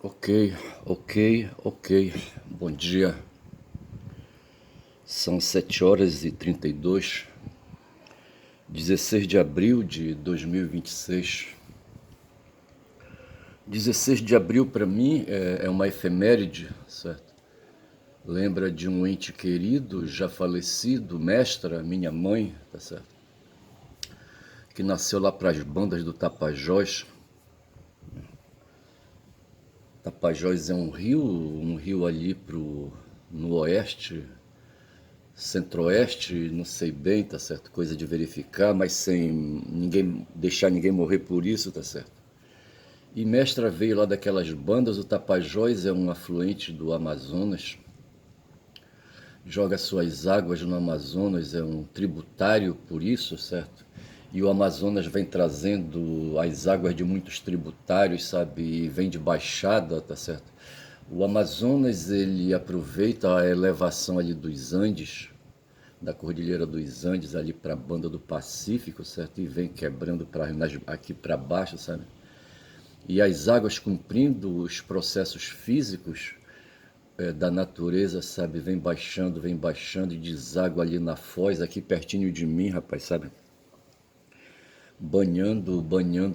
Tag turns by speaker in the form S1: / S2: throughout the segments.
S1: Ok, ok. Bom dia. São 7h32, 16 de abril de 2026. 16 de abril para mim é uma efeméride, certo? Lembra de um ente querido, já falecido, mestra, minha mãe, tá certo? Que nasceu lá para as bandas do Tapajós. Tapajós é um rio ali no oeste, centro-oeste, não sei bem, tá certo? Coisa de verificar, mas sem deixar ninguém morrer por isso, tá certo? E mestra veio lá daquelas bandas, o Tapajós é um afluente do Amazonas, joga suas águas no Amazonas, é um tributário por isso, certo? E o Amazonas vem trazendo as águas de muitos tributários, sabe? E vem de baixada, tá certo? O Amazonas, ele aproveita a elevação ali dos Andes, da Cordilheira dos Andes ali para a banda do Pacífico, certo? E vem quebrando aqui para baixo, sabe? E as águas cumprindo os processos físicos da natureza, sabe? Vem baixando e deságua ali na foz, aqui pertinho de mim, rapaz, sabe? Banhando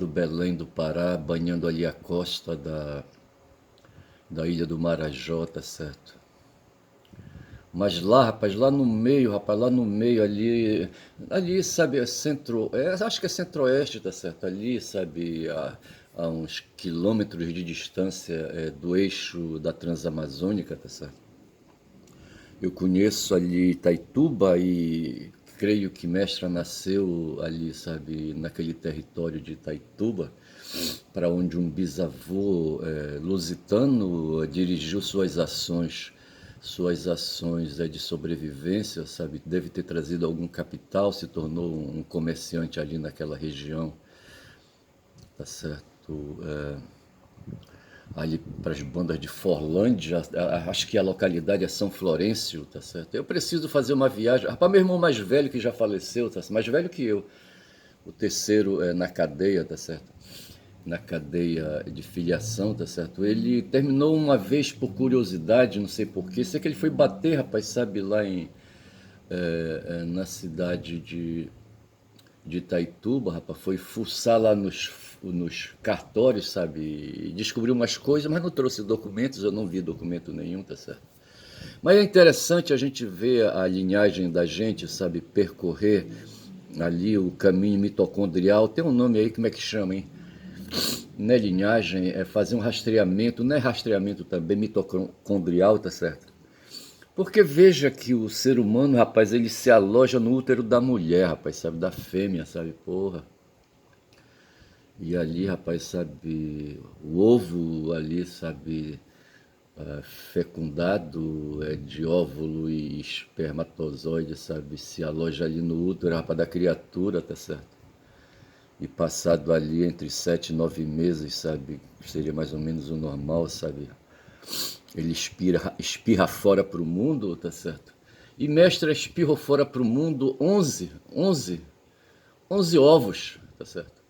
S1: Belém do Pará, banhando ali a costa da Ilha do Marajó, tá certo? Mas lá, rapaz, lá no meio ali, sabe, acho que é centro-oeste, tá certo? Ali, sabe, a uns quilômetros de distância do eixo da Transamazônica, tá certo? Eu conheço ali Itaituba e creio que Mestra nasceu ali, sabe, naquele território de Itaituba, para onde um bisavô lusitano dirigiu suas ações de sobrevivência, sabe? Deve ter trazido algum capital, se tornou um comerciante ali naquela região, tá certo? Ali para as bandas de Forlândia, acho que a localidade é São Florencio, tá certo? Eu preciso fazer uma viagem. Rapaz, meu irmão mais velho que já faleceu, tá certo? Mais velho que eu, o terceiro na cadeia, tá certo? Na cadeia de filiação, tá certo? Ele terminou uma vez por curiosidade, não sei porquê. Sei que ele foi bater, rapaz, sabe, lá na cidade de Itaituba, rapaz, foi fuçar lá nos cartórios, sabe? E descobriu umas coisas, mas não trouxe documentos, eu não vi documento nenhum, tá certo? Mas é interessante a gente ver a linhagem da gente, sabe? Percorrer ali o caminho mitocondrial. Tem um nome aí, como é que chama, hein? Não é linhagem, é fazer um rastreamento, não é rastreamento também mitocondrial, tá certo? Porque veja que o ser humano, rapaz, ele se aloja no útero da mulher, rapaz, sabe? Da fêmea, sabe? Porra. E ali, rapaz, sabe? O ovo ali, sabe? Fecundado de óvulo e espermatozoide, sabe? Se aloja ali no útero, rapaz, da criatura, tá certo? E passado ali entre 7 e 9 meses, sabe? Seria mais ou menos o normal, sabe? Ele espirra fora para o mundo, tá certo? E mestre espirrou fora para o mundo 11 ovos, tá certo?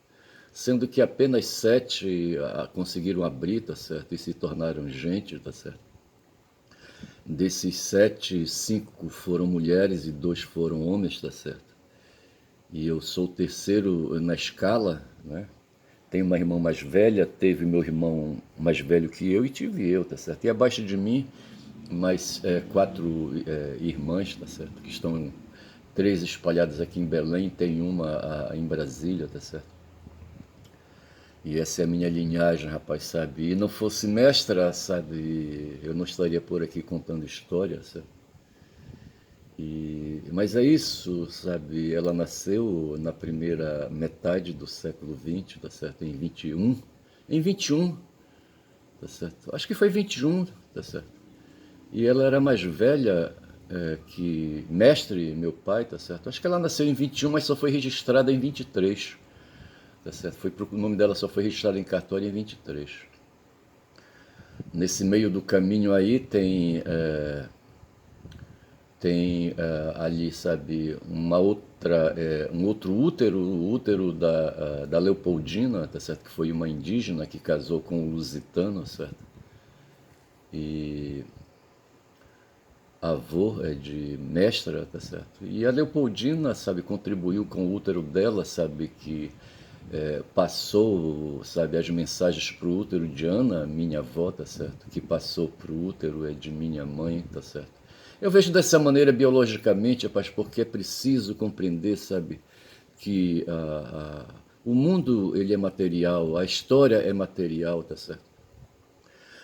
S1: Sendo que apenas 7 conseguiram abrir, tá certo? E se tornaram gente, tá certo? Desses 7, 5 foram mulheres e 2 foram homens, tá certo? E eu sou o terceiro na escala, né? Tenho uma irmã mais velha, teve meu irmão mais velho que eu e tive eu, tá certo? E abaixo de mim, mais 4 irmãs, tá certo? Que estão 3 espalhadas aqui em Belém, tem uma em Brasília, tá certo? E essa é a minha linhagem, rapaz, sabe? E não fosse mestra, sabe? Eu não estaria por aqui contando história, sabe? Mas é isso, sabe? Ela nasceu na primeira metade do século XX, tá certo? Em 21. Em 21, tá certo? Acho que foi 21, tá certo? E ela era mais velha que mestre, meu pai, tá certo? Acho que ela nasceu em 21, mas só foi registrada em 23, tá certo? O nome dela só foi registrado em cartório em 23. Nesse meio do caminho aí tem ali, sabe, um outro útero, o útero da Leopoldina, tá certo? Que foi uma indígena que casou com um lusitano, certo? e avô é de Mestra, tá certo? E a Leopoldina, sabe, contribuiu com o útero dela, sabe, que passou, sabe, as mensagens para o útero de Ana, minha avó, tá certo? Que passou para o útero é de minha mãe, tá certo? Eu vejo dessa maneira biologicamente, rapaz, porque é preciso compreender, sabe, que o mundo ele é material, a história é material, tá certo?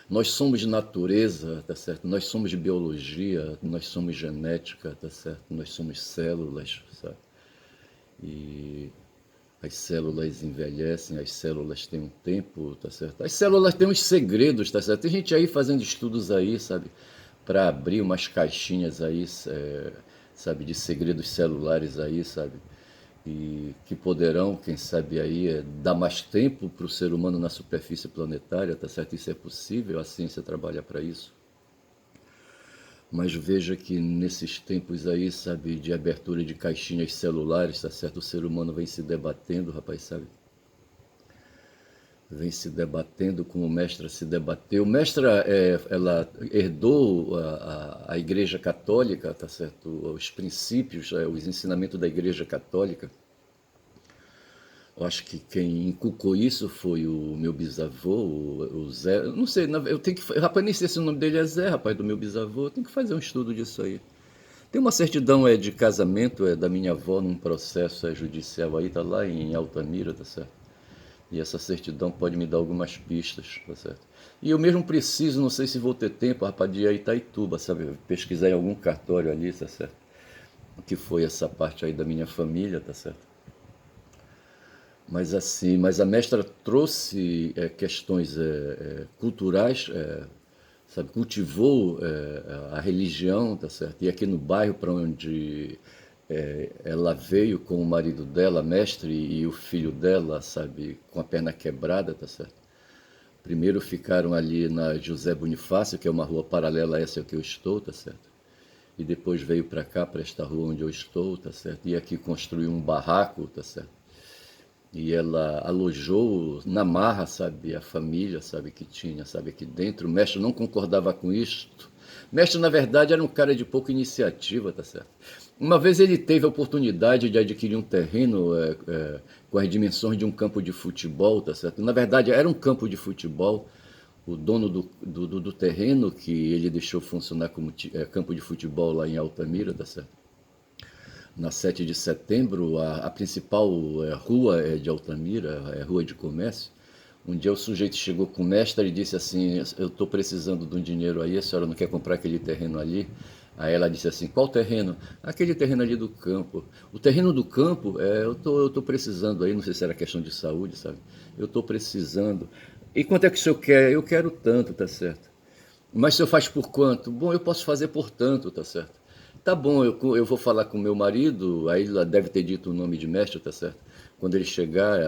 S1: Nós somos natureza, tá certo? Nós somos biologia, nós somos genética, tá certo? Nós somos células, sabe? E as células envelhecem, as células têm um tempo, tá certo? As células têm uns segredos, tá certo? Tem gente aí fazendo estudos aí, sabe? Para abrir umas caixinhas aí, sabe? De segredos celulares aí, sabe? E que poderão, quem sabe aí, dar mais tempo para o ser humano na superfície planetária, tá certo? Isso é possível, a ciência trabalha para isso. Mas veja que nesses tempos aí, sabe, de abertura de caixinhas celulares, tá certo? O ser humano vem se debatendo, rapaz, sabe? Vem se debatendo como o Mestra se debateu. Mestra, ela herdou a Igreja Católica, tá certo? Os princípios, os ensinamentos da Igreja Católica. Eu acho que quem inculcou isso foi o meu bisavô, o Zé. Eu não sei, eu tenho que. Rapaz, nem sei se o nome dele é Zé, rapaz, do meu bisavô. Eu tenho que fazer um estudo disso aí. Tem uma certidão de casamento da minha avó num processo judicial aí, tá lá em Altamira, tá certo? E essa certidão pode me dar algumas pistas, tá certo? E eu mesmo preciso, não sei se vou ter tempo, rapaz, de ir a Itaituba, sabe? Pesquisar em algum cartório ali, tá certo? O que foi essa parte aí da minha família, tá certo? Mas assim, mas a mestra trouxe questões culturais, sabe, cultivou a religião, tá certo? E aqui no bairro para onde ela veio com o marido dela, mestre, e o filho dela, sabe, com a perna quebrada, tá certo? Primeiro ficaram ali na José Bonifácio, que é uma rua paralela a essa que eu estou, tá certo? E depois veio para cá, para esta rua onde eu estou, tá certo? E aqui construiu um barraco, tá certo? E ela alojou na marra, sabe, a família, sabe, que tinha, sabe, aqui dentro. O mestre não concordava com isto. O mestre, na verdade, era um cara de pouca iniciativa, tá certo? Uma vez ele teve a oportunidade de adquirir um terreno com as dimensões de um campo de futebol, tá certo? Na verdade, era um campo de futebol. O dono do terreno, que ele deixou funcionar como campo de futebol lá em Altamira, tá certo? Na 7 de setembro, a principal rua de Altamira, é rua de comércio. Um dia o sujeito chegou com o mestre e disse assim: eu estou precisando de um dinheiro aí, a senhora não quer comprar aquele terreno ali? Aí ela disse assim: qual terreno? Aquele terreno ali do campo. O terreno do campo, eu tô precisando aí, não sei se era questão de saúde, sabe? Eu estou precisando. E quanto é que o senhor quer? Eu quero tanto, tá certo? Mas o senhor faz por quanto? Bom, eu posso fazer por tanto, tá certo? Tá bom, eu vou falar com meu marido, aí ela deve ter dito o nome de mestre, tá certo? Quando ele chegar,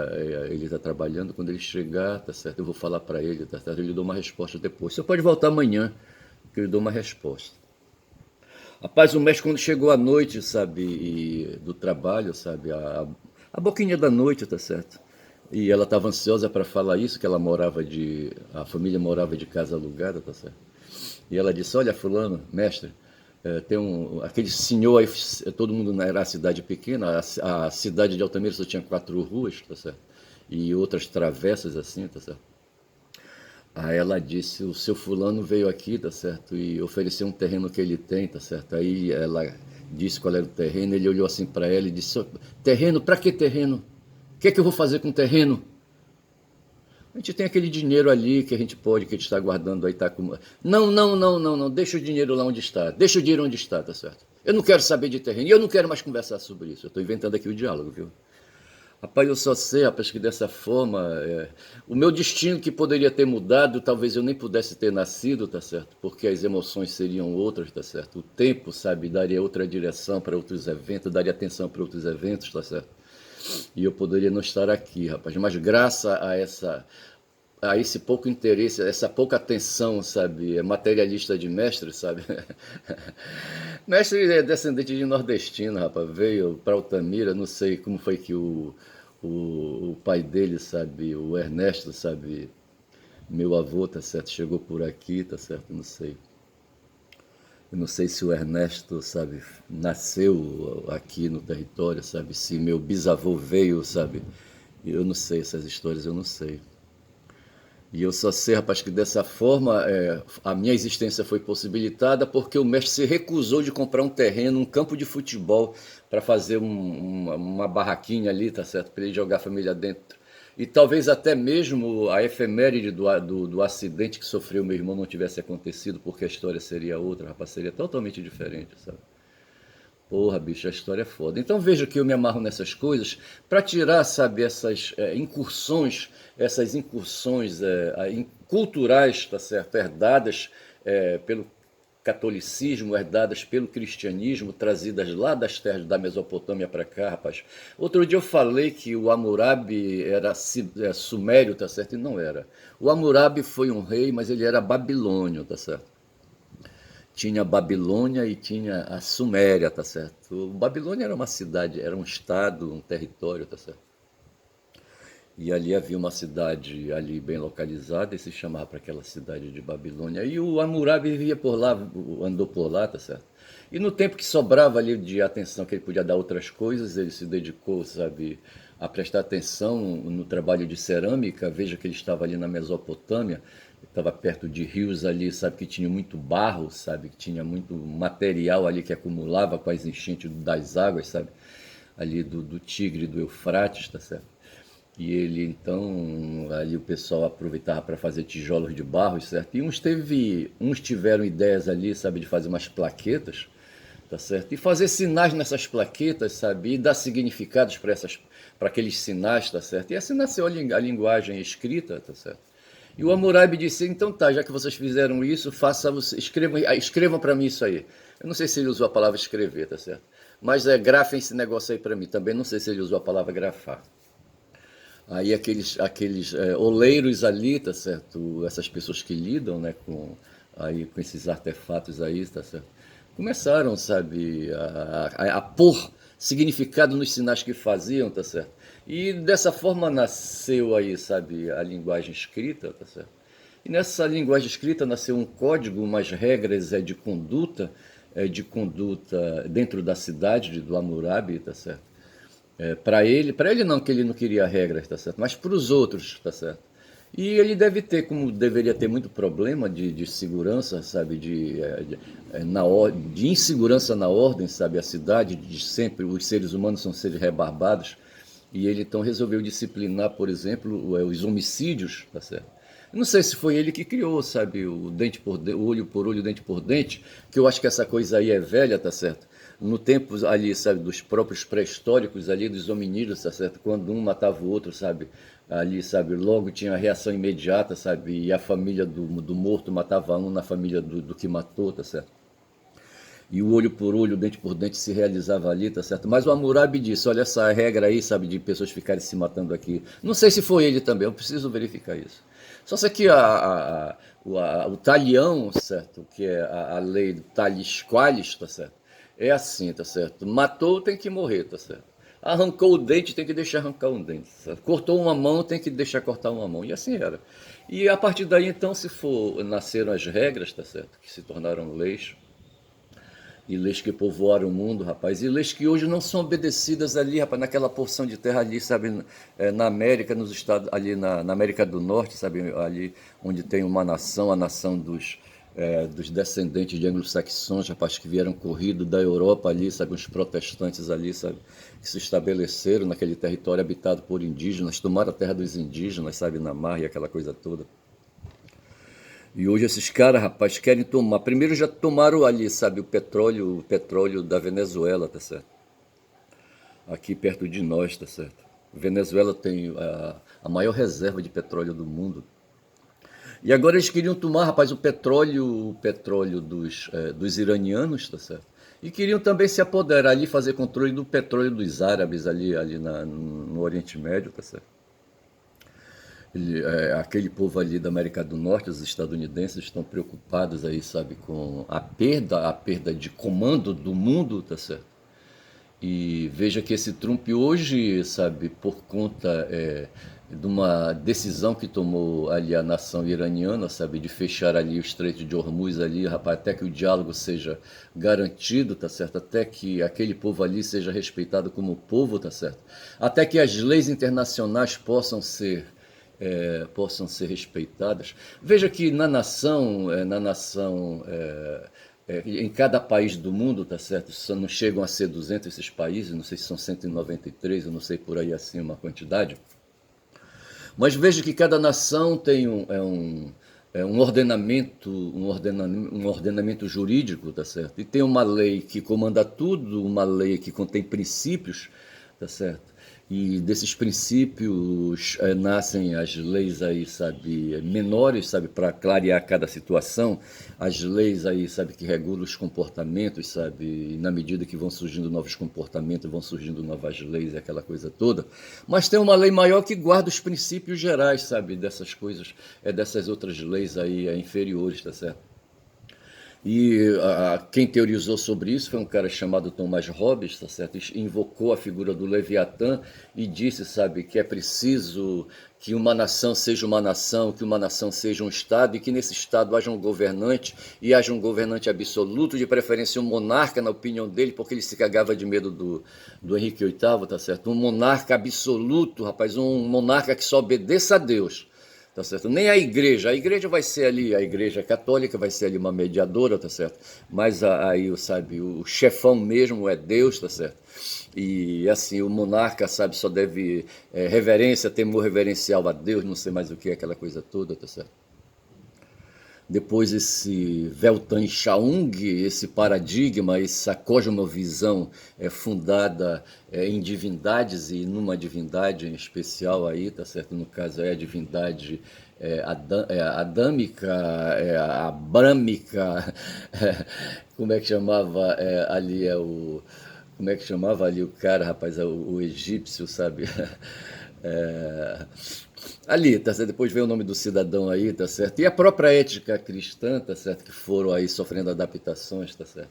S1: ele está trabalhando, quando ele chegar, tá certo? Eu vou falar para ele, tá certo? Eu lhe dou uma resposta depois. Você pode voltar amanhã, que eu lhe dou uma resposta. Rapaz, o mestre quando chegou à noite, sabe, do trabalho, sabe, a boquinha da noite, tá certo? E ela estava ansiosa para falar isso, que ela a família morava de casa alugada, tá certo? E ela disse: olha, fulano, mestre, tem aquele senhor aí, todo mundo era a cidade pequena, a cidade de Altamira só tinha 4 ruas, tá certo? E outras travessas assim, tá certo? Aí ela disse: o seu fulano veio aqui, tá certo? E ofereceu um terreno que ele tem, tá certo? Aí ela disse qual era o terreno, ele olhou assim para ela e disse: terreno? Para que terreno? O que é que eu vou fazer com terreno? A gente tem aquele dinheiro ali que a gente pode, que a gente está guardando aí, tá com. Não, não, não, não, não. Deixa o dinheiro lá onde está. Deixa o dinheiro onde está, tá certo? Eu não quero saber de terreno. E eu não quero mais conversar sobre isso. Eu estou inventando aqui o diálogo, viu? Rapaz, eu só sei, rapaz, que dessa forma, o meu destino que poderia ter mudado, talvez eu nem pudesse ter nascido, tá certo? Porque as emoções seriam outras, tá certo? O tempo, sabe, daria outra direção para outros eventos, daria atenção para outros eventos, tá certo? E eu poderia não estar aqui, rapaz, mas graças a esse pouco interesse, essa pouca atenção, sabe, materialista de mestre, sabe? Mestre é descendente de nordestino, rapaz, veio para Altamira, não sei como foi que o pai dele, sabe, o Ernesto, sabe, Meu avô, tá certo, chegou por aqui, tá certo, não sei. Eu não sei se o Ernesto, sabe, nasceu aqui no território, sabe, se meu bisavô veio, sabe. Eu não sei essas histórias, eu não sei. E eu só sei, rapaz, que dessa forma a minha existência foi possibilitada porque o mestre se recusou de comprar um terreno, um campo de futebol, para fazer uma barraquinha ali, tá certo? Para ele jogar a família dentro. E talvez até mesmo a efeméride do acidente que sofreu meu irmão não tivesse acontecido, porque a história seria outra, rapaz, seria totalmente diferente, sabe? Porra, bicho, a história é foda. Então veja que eu me amarro nessas coisas para tirar, sabe, essas incursões culturais, tá certo, herdadas pelo catolicismo, herdadas pelo cristianismo, trazidas lá das terras da Mesopotâmia para cá, rapaz. Outro dia eu falei que o Hammurabi era sumério, tá certo? E não era. O Hammurabi foi um rei, mas ele era babilônio, tá certo? Tinha a Babilônia e tinha a Suméria, tá certo? O Babilônia era uma cidade, era um estado, um território, tá certo? E ali havia uma cidade ali bem localizada e se chamava para aquela cidade de Babilônia. E o Hammurabi vivia por lá, andou por lá, tá certo? E no tempo que sobrava ali de atenção que ele podia dar a outras coisas, ele se dedicou, sabe, a prestar atenção no trabalho de cerâmica. Veja que ele estava ali na Mesopotâmia, estava perto de rios ali, sabe, que tinha muito barro, sabe, que tinha muito material ali que acumulava com as enchentes das águas, sabe, ali do Tigre, do Eufrates, tá certo? E ele então, ali o pessoal aproveitava para fazer tijolos de barro, certo? E uns tiveram ideias ali, sabe, de fazer umas plaquetas, tá certo? E fazer sinais nessas plaquetas, sabe? E dar significados para aqueles sinais, tá certo? E assim nasceu a linguagem escrita, tá certo? E o Hammurabi disse, então tá, já que vocês fizeram isso, escrevam para mim isso aí. Eu não sei se ele usou a palavra escrever, tá certo? Mas grafem esse negócio aí para mim. Também não sei se ele usou a palavra grafar. Aí aqueles oleiros ali, tá certo? Essas pessoas que lidam, né, com esses artefatos aí, tá certo? Começaram, sabe, a pôr significado nos sinais que faziam, tá certo? E dessa forma nasceu aí, sabe, a linguagem escrita, tá certo? E nessa linguagem escrita nasceu um código, umas regras de conduta dentro da cidade do Hammurabi, tá certo? Para ele não, que ele não queria regras, tá certo? Mas para os outros, tá certo? E ele deve ter, como deveria ter muito problema de segurança, sabe? De insegurança na ordem, sabe? A cidade, de sempre, os seres humanos são seres rebarbados. E ele então resolveu disciplinar, por exemplo, os homicídios, tá certo? Não sei se foi ele que criou, sabe, o olho por olho, dente por dente, que eu acho que essa coisa aí é velha, tá certo? No tempo ali, sabe, dos próprios pré-históricos ali, dos hominídeos, tá certo? Quando um matava o outro, sabe, ali, sabe, logo tinha a reação imediata, sabe, e a família do morto matava um na família do que matou, tá certo? E o olho por olho, dente por dente se realizava ali, tá certo? Mas o Hammurabi disse, olha essa regra aí, sabe, de pessoas ficarem se matando aqui. Não sei se foi ele também, eu preciso verificar isso. Só sei que o talião, certo, que é a lei do talis qualis, tá certo? É assim, tá certo? Matou, tem que morrer, tá certo? Arrancou o dente, tem que deixar arrancar um dente, certo? Cortou uma mão, tem que deixar cortar uma mão. E assim era. E a partir daí, então, se for, nasceram as regras, tá certo? Que se tornaram leis, e leis que povoaram o mundo, rapaz, e leis que hoje não são obedecidas ali, rapaz, naquela porção de terra ali, sabe, na América, nos Estados, ali na América do Norte, sabe, ali onde tem uma nação, a nação dos descendentes de anglo-saxões, rapaz, que vieram corrido da Europa ali, sabe, os protestantes ali, sabe, que se estabeleceram naquele território habitado por indígenas, tomaram a terra dos indígenas, sabe, na mar e aquela coisa toda. E hoje esses caras, rapaz, querem tomar. Primeiro já tomaram ali, sabe, o petróleo da Venezuela, tá certo? Aqui perto de nós, tá certo? Venezuela tem a maior reserva de petróleo do mundo. E agora eles queriam tomar, rapaz, o petróleo dos iranianos, tá certo? E queriam também se apoderar ali, fazer controle do petróleo dos árabes ali no Oriente Médio, tá certo? Aquele povo ali da América do Norte, os estadunidenses, estão preocupados aí, sabe, com a perda de comando do mundo, tá certo? E veja que esse Trump hoje, sabe, por conta de uma decisão que tomou ali a nação iraniana, sabe, de fechar ali o Estreito de Hormuz ali, rapaz, até que o diálogo seja garantido, tá certo? Até que aquele povo ali seja respeitado como povo, tá certo? Até que as leis internacionais possam ser respeitadas. Veja que em cada país do mundo, tá certo? Só não chegam a ser 200 esses países, não sei se são 193, eu não sei por aí assim uma quantidade. Mas veja que cada nação tem um ordenamento jurídico, tá certo? E tem uma lei que comanda tudo, uma lei que contém princípios, tá certo? E desses princípios nascem as leis aí, sabe, menores, sabe, para clarear cada situação, as leis aí, sabe, que regulam os comportamentos, sabe, e na medida que vão surgindo novos comportamentos, vão surgindo novas leis, aquela coisa toda. Mas tem uma lei maior que guarda os princípios gerais, sabe, dessas coisas, dessas outras leis aí inferiores, tá certo? E quem teorizou sobre isso foi um cara chamado Thomas Hobbes, tá certo? Invocou a figura do Leviatã e disse, sabe, que é preciso que uma nação seja uma nação, que uma nação seja um Estado e que nesse Estado haja um governante e haja um governante absoluto, de preferência um monarca, na opinião dele, porque ele se cagava de medo do Henrique VIII, tá certo? Um monarca absoluto, rapaz, um monarca que só obedeça a Deus. Tá certo? Nem a igreja vai ser ali, a igreja católica vai ser ali uma mediadora, tá certo? Mas aí, sabe, o chefão mesmo é Deus, tá certo? E assim, o monarca, sabe, só deve reverência, temor reverencial a Deus, não sei mais o que, aquela coisa toda, tá certo? Depois esse Weltan Shaung, esse paradigma, essa cosmovisão fundada em divindades e numa divindade em especial aí, tá certo? No caso é a divindade adâmica, abrâmica, como é que chamava ali como é que chamava ali o cara, rapaz, o egípcio, sabe? É, ali, tá certo? Depois vem o nome do cidadão aí, tá certo? E a própria ética cristã, tá certo? Que foram aí sofrendo adaptações, tá certo?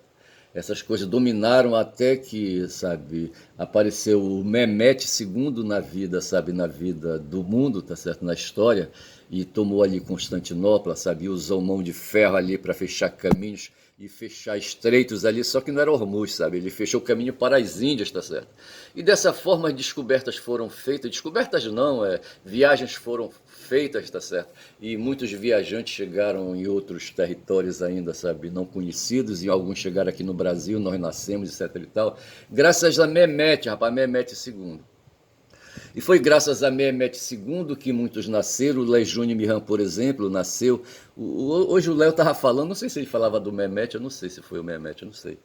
S1: Essas coisas dominaram até que, sabe, apareceu o Mehmet II na vida, sabe, na vida do mundo, tá certo? Na história, e tomou ali Constantinopla, sabe? E usou mão de ferro ali para fechar caminhos e fechar estreitos ali, só que não era Hormuz, sabe? Ele fechou o caminho para as Índias, tá certo? E dessa forma as descobertas foram feitas, descobertas não, viagens foram feitas, tá certo? E muitos viajantes chegaram em outros territórios ainda, sabe, não conhecidos, e alguns chegaram aqui no Brasil, nós nascemos, etc e tal, graças a Mehmet, rapaz, Mehmet II. E foi graças a Mehmet II que muitos nasceram. O Lejune Mihan, por exemplo, nasceu. Hoje o Léo estava falando, não sei se ele falava do Mehmet, eu não sei se foi o Mehmet, eu não sei.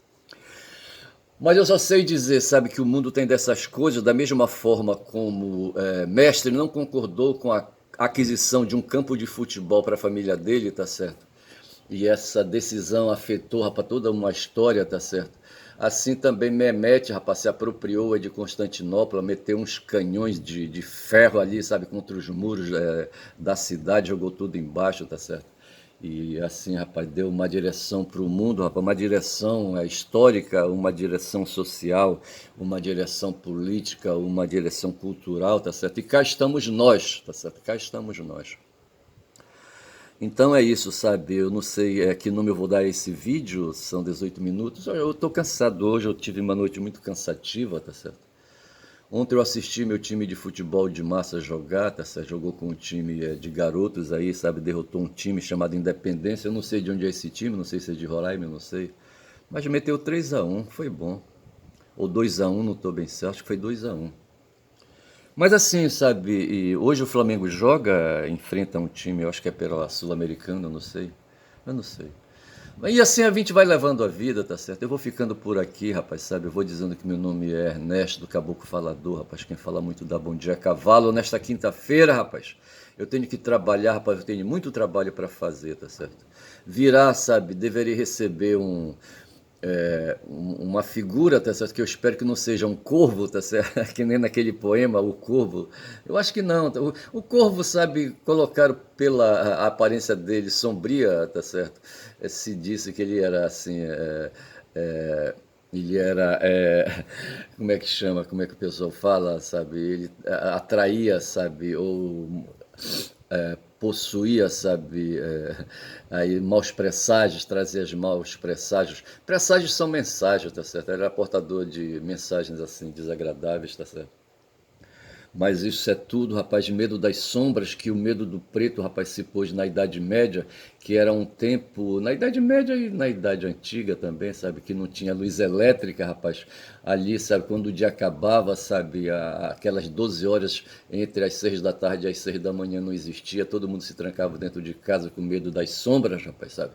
S1: Mas eu só sei dizer, sabe, que o mundo tem dessas coisas, da mesma forma como Mestre não concordou com a aquisição de um campo de futebol para a família dele, tá certo? E essa decisão afetou, rapaz, toda uma história, tá certo? Assim também Mehmet, rapaz, se apropriou de Constantinopla, meteu uns canhões de ferro ali, sabe, contra os muros da cidade, jogou tudo embaixo, tá certo? E assim, rapaz, deu uma direção para o mundo, rapaz, uma direção histórica, uma direção social, uma direção política, uma direção cultural, tá certo? E cá estamos nós, tá certo? Cá estamos nós. Então é isso, sabe? Eu não sei que nome eu vou dar a esse vídeo, são 18 minutos. Eu estou cansado hoje, eu tive uma noite muito cansativa, tá certo? Ontem eu assisti meu time de futebol de massa jogar, tá certo? Jogou com um time de garotos aí, sabe? Derrotou um time chamado Independência. Eu não sei de onde é esse time, não sei se é de Roraima, eu não sei. Mas meteu 3-1, foi bom. Ou 2-1, não estou bem certo, acho que foi 2-1. Mas assim, sabe, e hoje o Flamengo joga, enfrenta um time, eu acho que é pela Sul-Americana, eu não sei. Eu não sei. E assim a gente vai levando a vida, tá certo? Eu vou ficando por aqui, rapaz, sabe? Eu vou dizendo que meu nome é Ernesto, do Caboclo Falador, rapaz. Quem fala muito dá bom dia a cavalo. Nesta quinta-feira, rapaz, eu tenho que trabalhar, rapaz. Eu tenho muito trabalho para fazer, tá certo? Virar, sabe? Deveria receber uma figura, tá certo? Que eu espero que não seja um corvo, tá certo? Que nem naquele poema, o corvo. Eu acho que não. O corvo, sabe, colocaram pela aparência dele sombria, tá certo? Se disse que ele era assim, Ele era, como é que chama, como é que o pessoal fala, sabe? Ele atraía, sabe? Ou possuía, sabe? Aí maus presságios, trazia os maus presságios. Presságios são mensagens, tá certo? Ele era portador de mensagens assim desagradáveis, tá certo? Mas isso é tudo, rapaz, de medo das sombras, que o medo do preto, rapaz, se pôs na Idade Média, que era um tempo, na Idade Média e na Idade Antiga também, sabe, que não tinha luz elétrica, rapaz, ali, sabe, quando o dia acabava, sabe, aquelas 12 horas entre as 6 da tarde e as 6 da manhã não existia, todo mundo se trancava dentro de casa com medo das sombras, rapaz, sabe.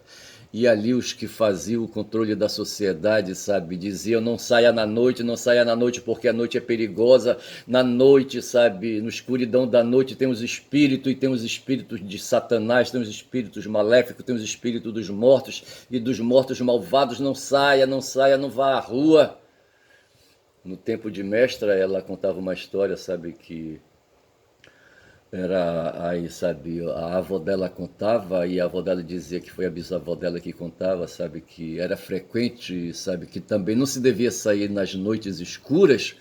S1: E ali os que faziam o controle da sociedade, sabe, diziam não saia na noite, não saia na noite porque a noite é perigosa. Na noite, sabe, na escuridão da noite tem os espíritos, e tem os espíritos de Satanás, tem os espíritos maléficos, tem os espíritos dos mortos e dos mortos malvados. Não saia, não saia, não vá à rua. No tempo de Mestra, ela contava uma história, sabe, que era aí, sabe, a avó dela contava e a avó dela dizia que foi a bisavó dela que contava, sabe, que era frequente, sabe, que também não se devia sair nas noites escuras,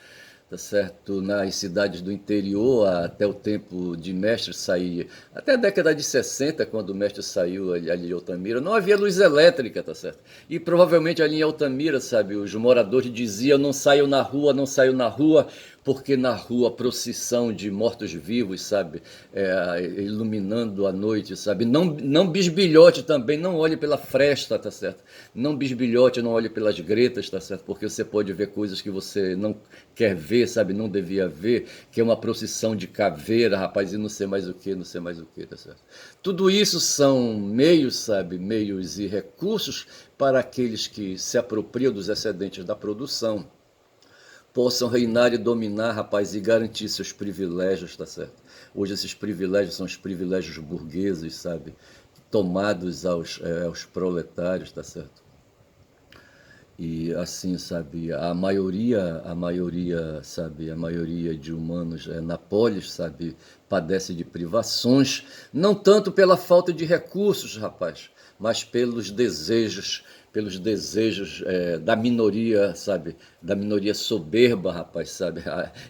S1: tá certo, nas cidades do interior, até o tempo de Mestre sair, até a década de 60, quando o Mestre saiu ali de Altamira, não havia luz elétrica, tá certo? E provavelmente ali em Altamira, sabe, os moradores diziam não saiam na rua, não saiam na rua, porque na rua procissão de mortos-vivos, sabe, iluminando a noite, sabe, não bisbilhote também, não olhe pela fresta, tá certo, não bisbilhote, não olhe pelas gretas, tá certo, porque você pode ver coisas que você não quer ver, sabe, não devia ver, que é uma procissão de caveira, rapaz, e não sei mais o que, não sei mais o que, tá certo. Tudo isso são meios, sabe, meios e recursos para aqueles que se apropriam dos excedentes da produção, possam reinar e dominar, rapaz, e garantir seus privilégios, tá certo? Hoje esses privilégios são os privilégios burgueses, sabe? Tomados aos proletários, tá certo? E assim, sabe, sabe, a maioria de humanos na polis, sabe, padece de privações, não tanto pela falta de recursos, rapaz, mas pelos desejos da minoria, sabe, da minoria soberba, rapaz, sabe.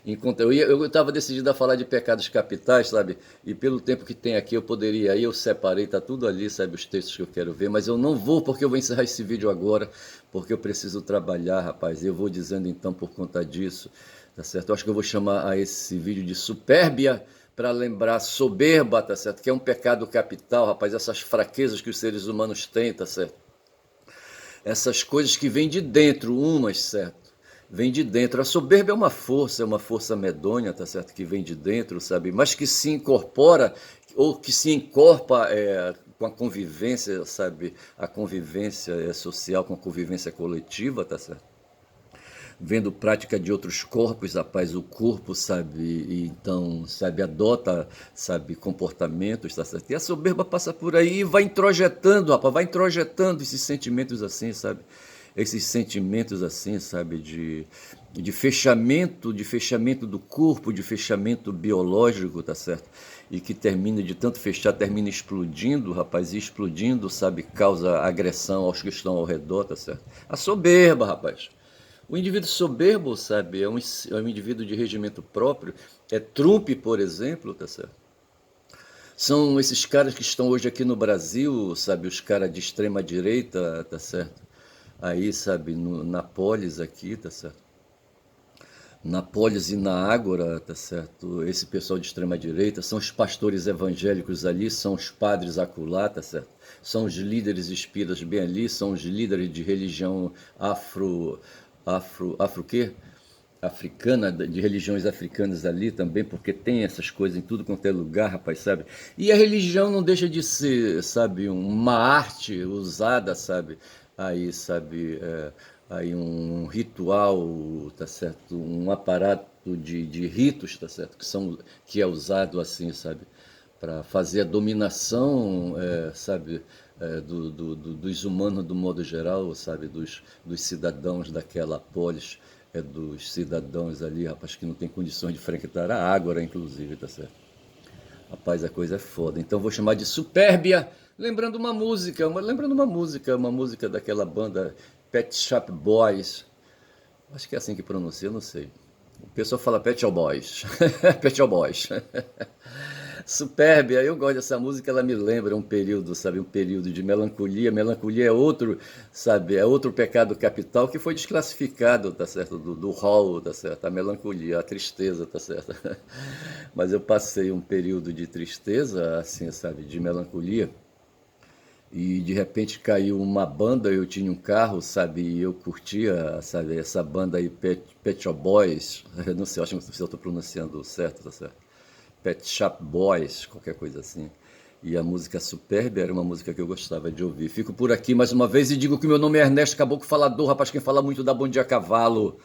S1: Enquanto eu estava decidido a falar de pecados capitais, sabe, e pelo tempo que tem aqui eu poderia, aí eu separei, tá tudo ali, sabe, os textos que eu quero ver, mas eu não vou porque eu vou encerrar esse vídeo agora, porque eu preciso trabalhar, rapaz, e eu vou dizendo então por conta disso, tá certo? Eu acho que eu vou chamar a esse vídeo de supérbia, para lembrar soberba, tá certo? Que é um pecado capital, rapaz, essas fraquezas que os seres humanos têm, tá certo? Essas coisas que vêm de dentro, umas, certo? Vem de dentro. A soberba é uma força medonha, tá certo? Que vem de dentro, sabe? Mas que se incorpora, ou que se encorpa com a convivência, sabe? A convivência social, com a convivência coletiva, tá certo? Vendo prática de outros corpos, rapaz, o corpo, sabe, e então, sabe, adota, sabe, comportamentos, tá certo? E a soberba passa por aí e vai introjetando, rapaz, vai introjetando esses sentimentos assim, sabe? Esses sentimentos assim, sabe, de fechamento do corpo, de fechamento biológico, tá certo? E que termina, de tanto fechar, termina explodindo, rapaz, e explodindo, sabe, causa agressão aos que estão ao redor, tá certo? A soberba, rapaz. O indivíduo soberbo, sabe, é um indivíduo de regimento próprio. É Trump, por exemplo, tá certo? São esses caras que estão hoje aqui no Brasil, sabe, os caras de extrema direita, tá certo? Aí, sabe, na polis aqui, tá certo? Na polis e na ágora, tá certo? Esse pessoal de extrema direita são os pastores evangélicos ali, são os padres acolá, tá certo? São os líderes espíritas bem ali, são os líderes de religião afro quê? Africana, de religiões africanas ali também, porque tem essas coisas em tudo quanto é lugar, rapaz, sabe? E a religião não deixa de ser, sabe, uma arte usada, sabe? Aí, sabe, aí um ritual, tá certo? Um aparato de ritos, tá certo? Que é usado assim, sabe? Para fazer a dominação, sabe, dos humanos do modo geral, sabe, dos cidadãos daquela polis, dos cidadãos ali, rapaz, que não tem condições de frequentar a Ágora, inclusive, tá certo? Rapaz, a coisa é foda. Então vou chamar de Supérbia, lembrando uma música daquela banda Pet Shop Boys, Acho que é assim que pronuncia, eu não sei. O pessoal fala Pet Shop Boys. Pet Shop Boys. Supérbia, eu gosto dessa música, ela me lembra um período, sabe, um período de melancolia. Melancolia é outro, sabe, é outro pecado capital que foi desclassificado, tá certo, do rol, tá certo, a melancolia, a tristeza, tá certo. Mas eu passei um período de tristeza, assim, sabe, de melancolia, e de repente caiu uma banda, eu tinha um carro, sabe, e eu curtia, sabe, essa banda aí, Pet Shop Boys, eu não sei, acho que se eu estou pronunciando certo, tá certo? Pet Shop Boys, qualquer coisa assim. E a música Superb era uma música que eu gostava de ouvir. Fico por aqui mais uma vez e digo que meu nome é Ernesto Caboclo Falador, rapaz, quem fala muito dá bom dia a cavalo.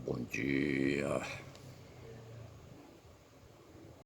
S1: Bom dia.